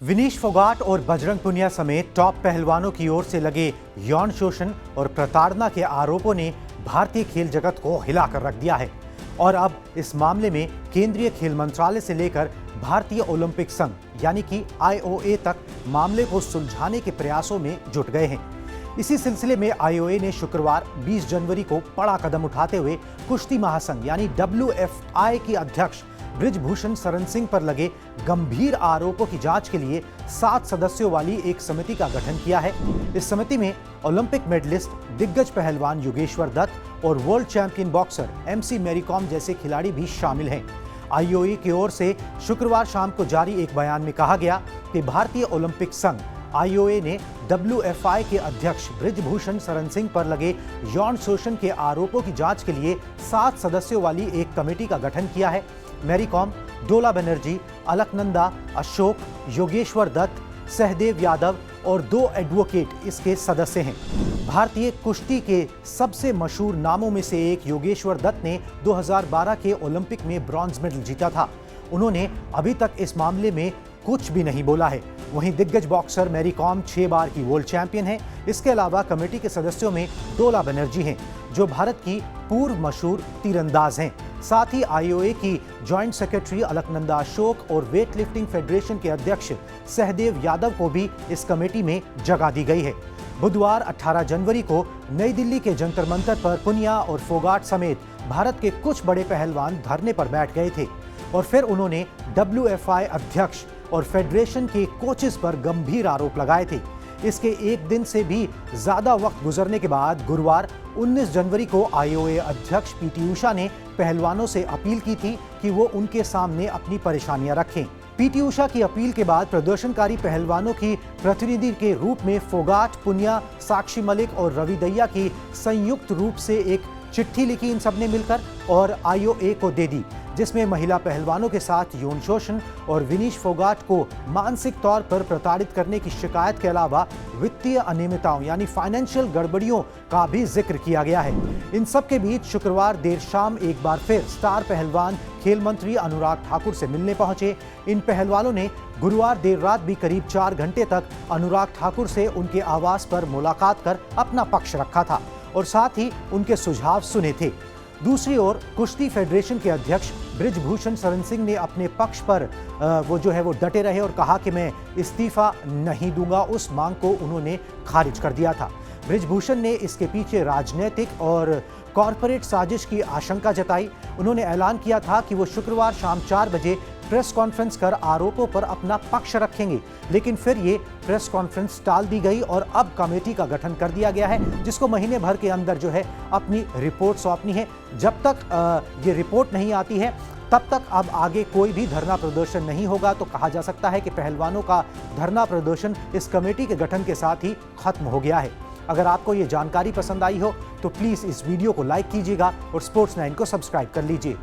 विनीश फोगाट और बजरंग पुनिया समेत टॉप पहलवानों की ओर से लगे यौन शोषण और प्रताड़ना के आरोपों ने भारतीय खेल जगत को हिलाकर रख दिया है और अब इस मामले में केंद्रीय खेल मंत्रालय से लेकर भारतीय ओलंपिक संघ यानी कि आईओए तक मामले को सुलझाने के प्रयासों में जुट गए हैं। इसी सिलसिले में आईओए ने शुक्रवार 20 जनवरी को बड़ा कदम उठाते हुए कुश्ती महासंघ यानी WFI की अध्यक्ष बृजभूषण शरण सिंह पर लगे गंभीर आरोपों की जांच के लिए 7 सदस्यों वाली एक समिति का गठन किया है। इस समिति में ओलंपिक मेडलिस्ट, दिग्गज पहलवान योगेश्वर दत्त और world champion boxer MC Mary Kom जैसे खिलाड़ी भी शामिल हैं। आईओए की ओर से शुक्रवार शाम को जारी एक बयान में कहा गया कि भारतीय ओलंपिक संघ आईओए ने WFI के अध्यक्ष बृजभूषण शरण सिंह पर लगे यौन शोषण के आरोपों की जांच के लिए 7 सदस्यों वाली एक कमेटी का गठन किया है। मैरी कॉम, डोला बनर्जी, अलकनंदा, अशोक, योगेश्वर दत्त, सहदेव यादव और 2 एडवोकेट इसके सदस्य हैं। भारतीय कुश्ती के सबसे मशहूर नामों में से एक योगेश्वर दत्त ने 2012 के ओलंपिक में ब्रॉन्ज मेडल जीता था। उन्होंने अभी तक इस मामले में कुछ भी नहीं बोला है। वहीं दिग्गज बॉक्सर मैरी कॉम 6 बार की वर्ल्ड चैंपियन है। इसके अलावा कमेटी के सदस्यों में डोला बनर्जी हैं, जो भारत की पूर्व मशहूर तीरंदाज हैं। साथ ही आईओए की जॉइंट सेक्रेटरी अलकनंदा अशोक और वेट लिफ्टिंग फेडरेशन के अध्यक्ष सहदेव यादव को भी इस कमेटी में जगह दी गई है। बुधवार 18 जनवरी को नई दिल्ली के जंतर मंतर पर पुनिया और फोगाट समेत भारत के कुछ बड़े पहलवान धरने पर बैठ गए थे और फिर उन्होंने WFI अध्यक्ष और फेडरेशन के कोचेस पर गंभीर आरोप लगाए थे। इसके एक दिन से भी ज्यादा वक्त गुजरने के बाद गुरुवार 19 जनवरी को आईओए अध्यक्ष PT उषा ने पहलवानों से अपील की थी कि वो उनके सामने अपनी परेशानियां रखें। PT उषा की अपील के बाद प्रदर्शनकारी पहलवानों की प्रतिनिधि के रूप में फोगाट, पुनिया, साक्षी मलिक और रवि दहिया की संयुक्त रूप से एक चिट्ठी लिखी इन सबने मिलकर और आईओए को दे दी, जिसमें महिला पहलवानों के साथ यौन शोषण और विनीश फोगाट को मानसिक तौर पर प्रताड़ित करने की शिकायत के अलावा वित्तीय अनियमितताओं यानी फाइनेंशियल गड़बड़ियों का भी जिक्र किया गया है। इन सब के बीच शुक्रवार देर शाम एक बार फिर स्टार पहलवान खेल मंत्री अनुराग ठाकुर से मिलने पहुंचे। इन पहलवानों ने गुरुवार देर रात भी करीब 4 घंटे तक अनुराग ठाकुर से उनके आवास पर मुलाकात कर अपना पक्ष रखा था और साथ ही उनके सुझाव सुने थे। दूसरी ओर कुश्ती फेडरेशन के अध्यक्ष बृजभूषण शरण सिंह ने अपने पक्ष पर वो डटे रहे और कहा कि मैं इस्तीफा नहीं दूंगा। उस मांग को उन्होंने खारिज कर दिया था। बृजभूषण ने इसके पीछे राजनीतिक और कॉरपोरेट साजिश की आशंका जताई। उन्होंने ऐलान किया था कि वो शुक्रवार शाम 4 बजे प्रेस कॉन्फ्रेंस कर आरोपों पर अपना पक्ष रखेंगे, लेकिन फिर ये प्रेस कॉन्फ्रेंस टाल दी गई और अब कमेटी का गठन कर दिया गया है, जिसको महीने भर के अंदर अपनी रिपोर्ट सौंपनी है। जब तक ये रिपोर्ट नहीं आती है तब तक अब आगे कोई भी धरना प्रदर्शन नहीं होगा। तो कहा जा सकता है कि पहलवानों का धरना प्रदर्शन इस कमेटी के गठन के साथ ही खत्म हो गया है। अगर आपको ये जानकारी पसंद आई हो तो प्लीज़ इस वीडियो को लाइक कीजिएगा और स्पोर्ट्स 9 को सब्सक्राइब कर लीजिए।